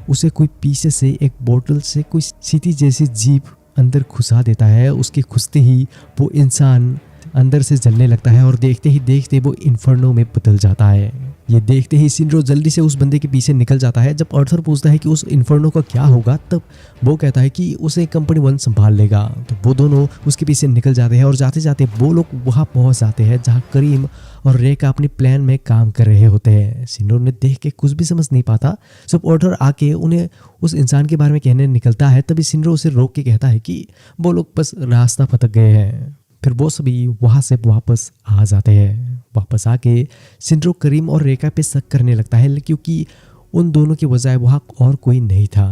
उसे कोई पीछे से एक बोतल से कोई सीटी जैसी जीप अंदर घुसा देता है। उसके घुसते ही वो इंसान अंदर से जलने लगता है और देखते ही देखते वो इन्फर्नो में बदल जाता है। ये देखते ही शिनरो जल्दी से उस बंदे के पीछे निकल जाता है। जब आर्थर पूछता है कि उस इन्फर्नो का क्या होगा, तब वो कहता है कि उसे कंपनी 1 संभाल लेगा। तो वो दोनों उसके पीछे निकल जाते हैं और जाते जाते वो लोग वहाँ पहुँच जाते हैं जहाँ करीम और रेका अपने प्लान में काम कर रहे होते हैं। शिनरो ने देख के कुछ भी समझ नहीं पाता। जब आर्थर आके उन्हें उस इंसान के बारे में कहने निकलता है तभी शिनरो उसे रोक के कहता है कि वो लोग बस रास्ता भटक गए हैं। फिर वो सभी वहाँ से वापस आ जाते हैं। वापस आके शिनरो करीम और रेखा पे शक करने लगता है क्योंकि उन दोनों के बजाय वहाँ और कोई नहीं था।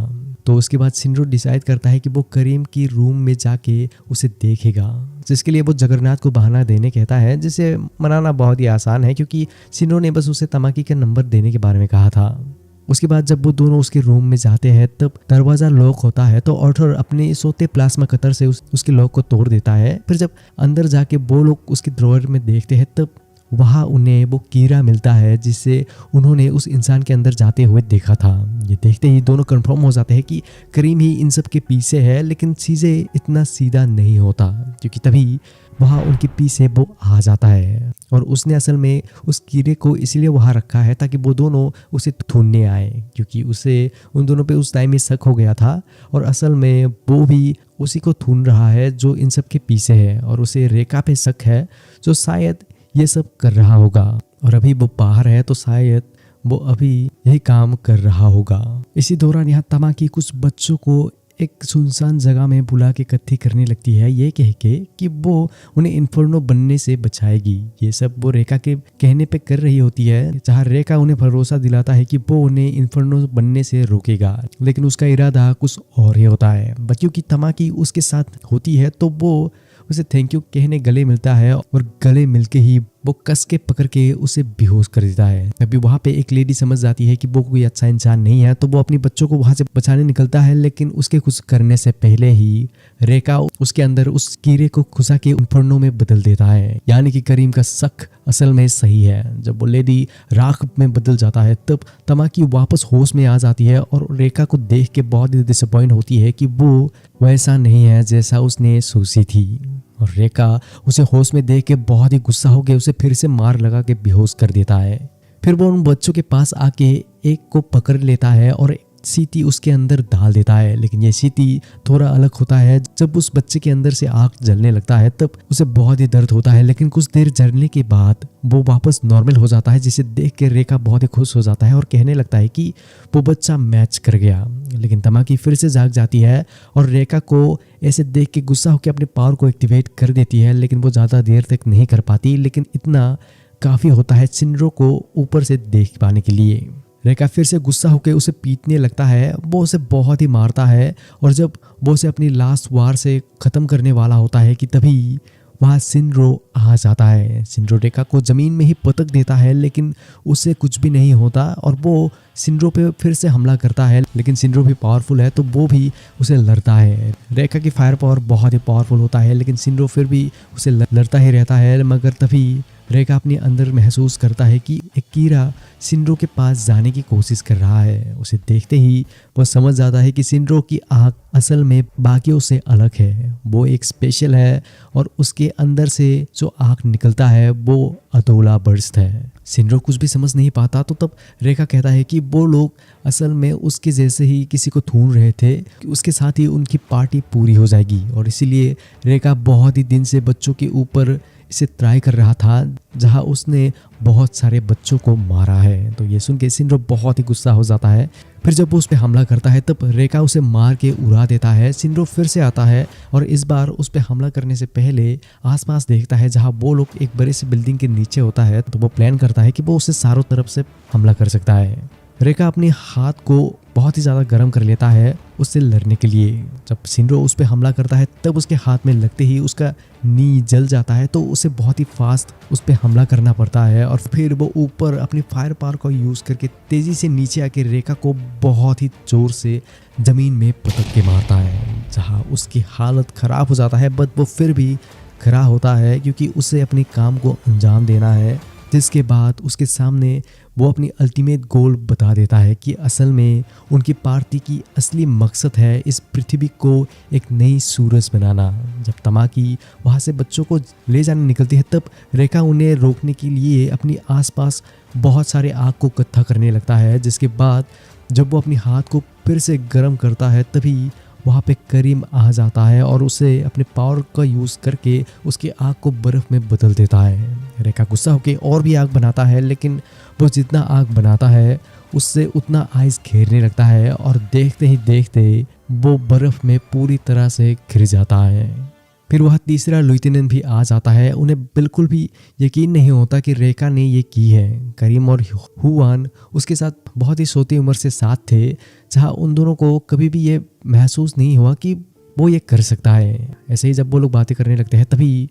तो उसके बाद शिनरो डिसाइड करता है कि वो करीम की रूम में जाके उसे देखेगा, जिसके लिए वो जगन्नाथ को बहाना देने कहता है, जिसे मनाना बहुत ही आसान है क्योंकि शिनरो ने बस उसे तमाकी का नंबर देने के बारे में कहा था। उसके बाद जब वो दोनों उसके रूम में जाते हैं तब दरवाज़ा लॉक होता है, तो आर्थर अपने सोते प्लाज्मा कटर से उसके लॉक को तोड़ देता है। फिर जब अंदर जाके वो लोग उसके ड्रॉअर में देखते हैं तब वहाँ उन्हें वो कीड़ा मिलता है जिसे उन्होंने उस इंसान के अंदर जाते हुए देखा था। ये देखते ही दोनों कंफर्म हो जाते हैं कि करीम ही इन सब के पीछे है, लेकिन चीज़ें इतना सीधा नहीं होता क्योंकि तभी वहाँ उनके पीछे वो आ जाता है और उसने असल में उस कीड़े को इसलिए वहाँ रखा है ताकि वो दोनों उसे ढूंढने आए, क्योंकि उसे उन दोनों पे उस टाइम में शक हो गया था और असल में वो भी उसी को ढूंढ रहा है जो इन सब के पीछे है और उसे रेखा पे शक है जो शायद ये सब कर रहा होगा। और अभी वो बाहर है तो शायद वो अभी यही काम कर रहा होगा। इसी दौरान यहाँ तमाकी कुछ बच्चों को एक सुनसान जगह में बुला के इकट्ठी करने लगती है, ये कह के कि वो उन्हें इन्फर्नो बनने से बचाएगी। ये सब वो रेखा के कहने पे कर रही होती है, जहाँ रेखा उन्हें भरोसा दिलाता है कि वो उन्हें इन्फर्नो बनने से रोकेगा, लेकिन उसका इरादा कुछ और ही होता है। बच्चों की तमाकी उसके साथ होती है तो वो उसे थैंक यू कहने गले मिलता है और गले मिलके ही वो कस के पकड़ के उसे बेहोश कर देता है। अभी वहाँ पे एक लेडी समझ जाती है कि वो कोई अच्छा इंसान नहीं है, तो वो अपनी बच्चों को वहाँ से बचाने निकलता है, लेकिन उसके कुछ करने से पहले ही रेखा उसके अंदर उस कीड़े को खुसा के इन्फर्नो में बदल देता है। यानी कि करीम का शक असल में सही है। जब वो लेडी राख में बदल जाता है तब तमाकी वापस होश में आ जाती है और रेखा को देख के बहुत ही डिसअपॉइंट होती है कि वो वैसा नहीं है जैसा उसने सोची थी। और रेखा उसे होश में देख के बहुत ही गुस्सा हो के उसे फिर से मार लगा के बेहोश कर देता है। फिर वो उन बच्चों के पास आके एक को पकड़ लेता है और सीटी उसके अंदर डाल देता है, लेकिन ये सीटी थोड़ा अलग होता है। जब उस बच्चे के अंदर से आग जलने लगता है तब उसे बहुत ही दर्द होता है, लेकिन कुछ देर जलने के बाद वो वापस नॉर्मल हो जाता है, जिसे देख के रेखा बहुत ही खुश हो जाता है और कहने लगता है कि वो बच्चा मैच कर गया। लेकिन तमाकी फिर से जाग जाती है और रेखा को ऐसे देख के गुस्सा होकर अपने पावर को एक्टिवेट कर देती है, लेकिन वो ज़्यादा देर तक नहीं कर पाती, लेकिन इतना काफ़ी होता है शिनरो को ऊपर से देख पाने के लिए। रेखा फिर से गुस्सा होकर उसे पीटने लगता है, वो उसे बहुत ही मारता है और जब वो उसे अपनी लास्ट वार से ख़त्म करने वाला होता है कि तभी वहाँ शिनरो आ जाता है। शिनरो रेखा को ज़मीन में ही पटक देता है, लेकिन उससे कुछ भी नहीं होता और वो शिनरो पे फिर से हमला करता है, लेकिन शिनरो भी पावरफुल है तो वो भी उसे लड़ता है। रेखा की फायर पावर बहुत ही पावरफुल होता है, लेकिन शिनरो फिर भी उसे लड़ता ही रहता है। मगर तभी रेखा अपने अंदर महसूस करता है कि एक कीड़ा शिनरो के पास जाने की कोशिश कर रहा है। उसे देखते ही वो समझ जाता है कि शिनरो की आँख असल में बाकियों से अलग है, वो एक स्पेशल है और उसके अंदर से जो आँख निकलता है वो अधोला बर्स्ट है। शिनरो कुछ भी समझ नहीं पाता, तो तब रेखा कहता है कि वो लोग असल में उसके जैसे ही किसी को ढूंढ रहे थे कि उसके साथ ही उनकी पार्टी पूरी हो जाएगी, और इसीलिए रेखा बहुत ही दिन से बच्चों के ऊपर इसे ट्राई कर रहा था, जहां उसने बहुत सारे बच्चों को मारा है। तो ये सुन के शिनरो बहुत ही गुस्सा हो जाता है। फिर जब वो उस पर हमला करता है तब रेखा उसे मार के उड़ा देता है। शिनरो फिर से आता है और इस बार उस पर हमला करने से पहले आसपास देखता है, जहां वो लोग एक बड़े से बिल्डिंग के नीचे होता है। तो वो प्लान करता है कि वो उसे चारों तरफ से हमला कर सकता है। रेखा अपने हाथ को बहुत ही ज़्यादा गर्म कर लेता है उससे लड़ने के लिए। जब शिनरो उस पर हमला करता है तब उसके हाथ में लगते ही उसका नी जल जाता है, तो उसे बहुत ही फास्ट उस पर हमला करना पड़ता है और फिर वो ऊपर अपनी फायर पावर का यूज़ करके तेज़ी से नीचे आके रेखा को बहुत ही ज़ोर से ज़मीन में पटक के मारता है, जहाँ उसकी हालत ख़राब हो जाता है। बट वो फिर भी खड़ा होता है क्योंकि उसे अपने काम को अंजाम देना है, जिसके बाद उसके सामने वो अपनी अल्टीमेट गोल बता देता है कि असल में उनकी पार्टी की असली मकसद है इस पृथ्वी को एक नई सूरज बनाना। जब तमाकी वहाँ से बच्चों को ले जाने निकलती है तब रेखा उन्हें रोकने के लिए अपनी आसपास बहुत सारे आग को इकट्ठा करने लगता है, जिसके बाद जब वो अपनी हाथ को फिर से गर्म करता है तभी वहाँ पे करीम आ जाता है और उसे अपने पावर का यूज़ करके उसकी आग को बर्फ़ में बदल देता है। रेखा गुस्सा होकर और भी आग बनाता है, लेकिन वो जितना आग बनाता है उससे उतना आइस घेरने लगता है और देखते ही देखते वो बर्फ़ में पूरी तरह से घिर जाता है। फिर वह तीसरा लेफ्टिनेंट भी आ जाता है। उन्हें बिल्कुल भी यकीन नहीं होता कि रेखा ने ये की है। करीम और हुआन उसके साथ बहुत ही छोटी उम्र से साथ थे, जहाँ उन दोनों को कभी भी ये महसूस नहीं हुआ कि वो ये कर सकता है। ऐसे ही जब वो लोग बातें करने लगते हैं तभी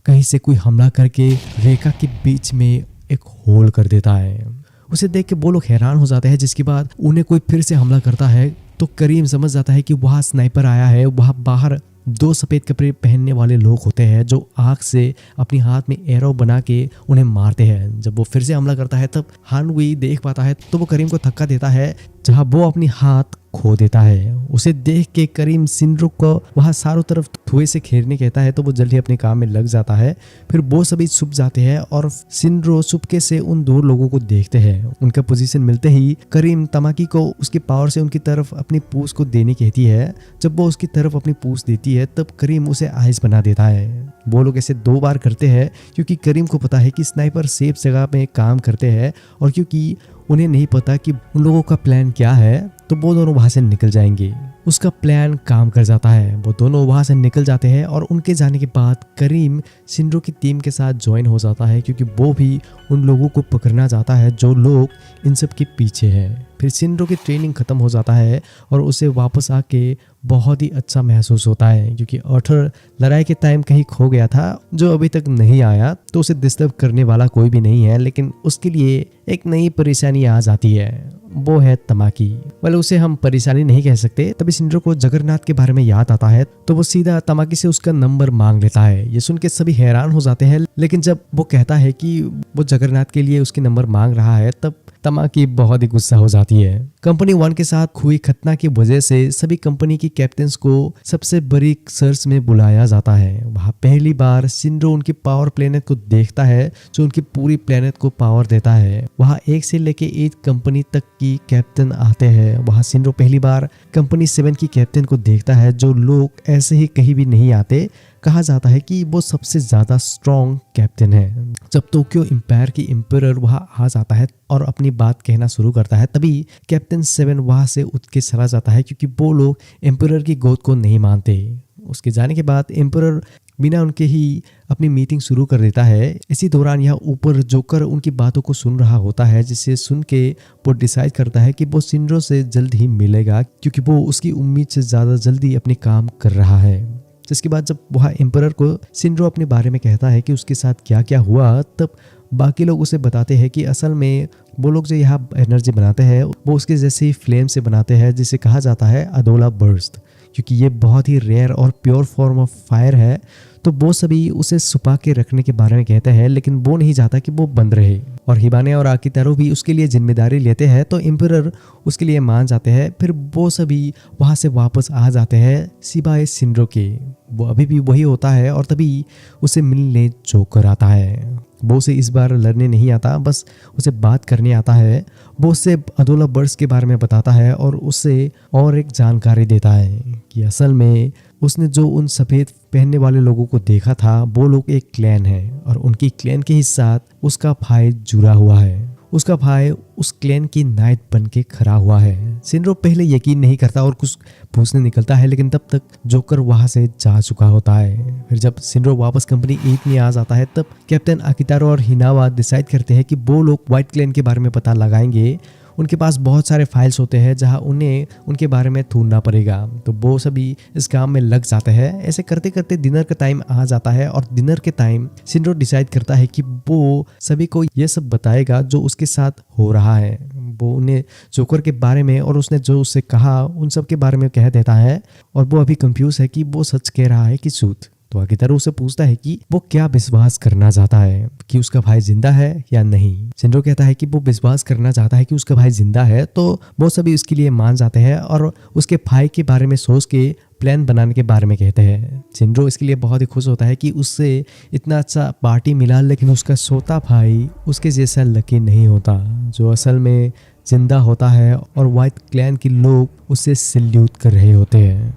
कहीं से कोई हमला करके रेखा के बीच में एक होल कर देता है। उसे देख के वो लोग हैरान हो जाते हैं, जिसके बाद उन्हें कोई फिर से हमला करता है तो करीम समझ जाता है कि वहाँ स्नाइपर आया है। वहाँ बाहर 2 सफ़ेद कपड़े पहनने वाले लोग होते हैं जो आग से अपनी हाथ में एरो बना के उन्हें मारते हैं। जब वो फिर से हमला करता है तब हान वी देख पाता है तो वो करीम को धक्का देता है, जहाँ वो अपनी हाथ खो देता है। उसे देख के करीम सिंड्रो को वहाँ चारों तरफ धुएं से घेरने कहता है तो वो जल्दी अपने काम में लग जाता है। फिर वो सभी छुप जाते हैं और सिंड्रो चुपके से उन 2 लोगों को देखते हैं। उनका पोजीशन मिलते ही करीम तमाकी को उसकी पावर से उनकी तरफ अपनी पूंछ को देने कहती है। जब वो उसकी तरफ अपनी पूंछ देती है तब करीम उसे आइस बना देता है। वो लोग ऐसे 2 बार करते हैं क्योंकि करीम को पता है कि स्नाइपर सेफ जगह में काम करते हैं और क्योंकि उन्हें नहीं पता कि उन लोगों का प्लान क्या है, तो वो दोनों वहां से निकल जाएंगे। उसका प्लान काम कर जाता है। वो दोनों वहां से निकल जाते हैं और उनके जाने के बाद करीम सिंड्रो की टीम के साथ ज्वाइन हो जाता है क्योंकि वो भी उन लोगों को पकड़ना चाहता है जो लोग इन सब के पीछे हैं। फिर सिंड्रो की ट्रेनिंग खत्म हो जाता है और उसे वापस आके बहुत ही अच्छा महसूस होता है क्योंकि आर्थर लड़ाई के टाइम कहीं खो गया था जो अभी तक नहीं आया, तो उसे डिस्टर्ब करने वाला कोई भी नहीं है। लेकिन उसके लिए एक नई परेशानी आ जाती है, वो है तमाकी। उसे हम परेशानी नहीं कह सकते। तभी सिंड्रो को जगन्नाथ के बारे में याद आता है तो वो सीधा तमाकी से उसका नंबर मांग लेता है। ये सुन के सभी हैरान हो जाते हैं, लेकिन जब वो कहता है कि वो जगन्नाथ के लिए उसके नंबर मांग रहा है तब तमाकी बहुत ही गुस्सा हो जाती है। कंपनी 1 के साथ हुई घटना की वजह से सभी कंपनी की कैप्टन्स को सबसे बड़ी सर्च में बुलाया जाता है। वहाँ पहली बार सिंड्रो उनकी पावर प्लेनेट को देखता है जो उनकी पूरी प्लेनेट को पावर देता है। वहाँ 1 से लेके 8 कंपनी तक की कैप्टन आते हैं। वहाँ सिंड्रो पहली बार कंपनी 7 की कैप्टन को देखता है जो लोग ऐसे ही कहीं भी नहीं आते। कहा जाता है कि वो सबसे ज़्यादा स्ट्रॉन्ग कैप्टन है। जब टोक्यो एम्पायर की एम्परर वहाँ आ जाता है और अपनी बात कहना शुरू करता है तभी कैप्टन 7 वहाँ से उठ के चला जाता है क्योंकि वो लोग एम्परर की गोद को नहीं मानते। उसके जाने के बाद एम्परर बिना उनके ही अपनी मीटिंग शुरू कर देता है। इसी दौरान यहाँ ऊपर जोकर उनकी बातों को सुन रहा होता है, जिसे सुन के वो डिसाइड करता है कि वो सिंड्रो से जल्द ही मिलेगा क्योंकि वो उसकी उम्मीद से ज़्यादा जल्दी अपने काम कर रहा है। जिसके बाद जब वह एम्परर को सिंड्रो अपने बारे में कहता है कि उसके साथ क्या क्या हुआ, तब बाकी लोग उसे बताते हैं कि असल में वो लोग जो यहाँ एनर्जी बनाते हैं वो उसके जैसे ही फ्लेम से बनाते हैं जिसे कहा जाता है अदोला बर्स्ट, क्योंकि ये बहुत ही रेयर और प्योर फॉर्म ऑफ फायर है। तो वो सभी उसे छुपा के रखने के बारे में कहते हैं, लेकिन वो नहीं चाहता कि वो बंद रहे। और हिबाने और आकितारो भी उसके लिए जिम्मेदारी लेते हैं, तो एम्परर उसके लिए मान जाते हैं। फिर वो सभी वहाँ से वापस आ जाते हैं सिवाय सिंड्रो के। वो अभी भी वही होता है और तभी उसे मिलने जोकर आता है। वो उसे इस बार लड़ने नहीं आता, बस उसे बात करने आता है। वो उससे अदोला बर्ड्स के बारे में बताता है और उससे और एक जानकारी देता है कि असल में उसने जो उन सफ़ेद पहनने वाले लोगों को देखा था वो लोग एक क्लैन है और उनकी क्लैन के ही साथ उसका भाई जुड़ा हुआ है। उसका भाई उस क्लैन की नाइट बन के खड़ा हुआ है। सिंड्रो पहले यकीन नहीं करता और कुछ पूछने निकलता है, लेकिन तब तक जोकर वहां से जा चुका होता है। फिर जब सिंड्रो वापस कंपनी 8 में आ जाता है तब कैप्टन आकितारो और हिनावा डिसाइड करते हैं कि वो लोग व्हाइट क्लैन के बारे में पता लगाएंगे। उनके पास बहुत सारे फाइल्स होते हैं जहां उन्हें उनके बारे में ढूंढना पड़ेगा, तो वो सभी इस काम में लग जाते हैं। ऐसे करते करते डिनर का टाइम आ जाता है और डिनर के टाइम सिंड्रो डिसाइड करता है कि वो सभी को ये सब बताएगा जो उसके साथ हो रहा है। वो उन्हें जोकर के बारे में और उसने जो उससे कहा उन सब के बारे में कह देता है और वो अभी कंफ्यूज है कि वो सच कह रहा है कि झूठ। तो आकितारो उससे पूछता है कि वो क्या विश्वास करना चाहता है कि उसका भाई जिंदा है या नहीं। सिंड्रो कहता है कि वो विश्वास करना चाहता है कि उसका भाई जिंदा है, तो वो सभी उसके लिए मान जाते हैं और उसके भाई के बारे में सोच के प्लान बनाने के बारे में कहते हैं। सिंड्रो इसके लिए बहुत ही खुश होता है कि उससे इतना अच्छा पार्टी मिला, लेकिन उसका सोता भाई उसके जैसा लकी नहीं होता जो असल में जिंदा होता है और व्हाइट क्लैन के लोग उसे सैल्यूट कर रहे होते हैं।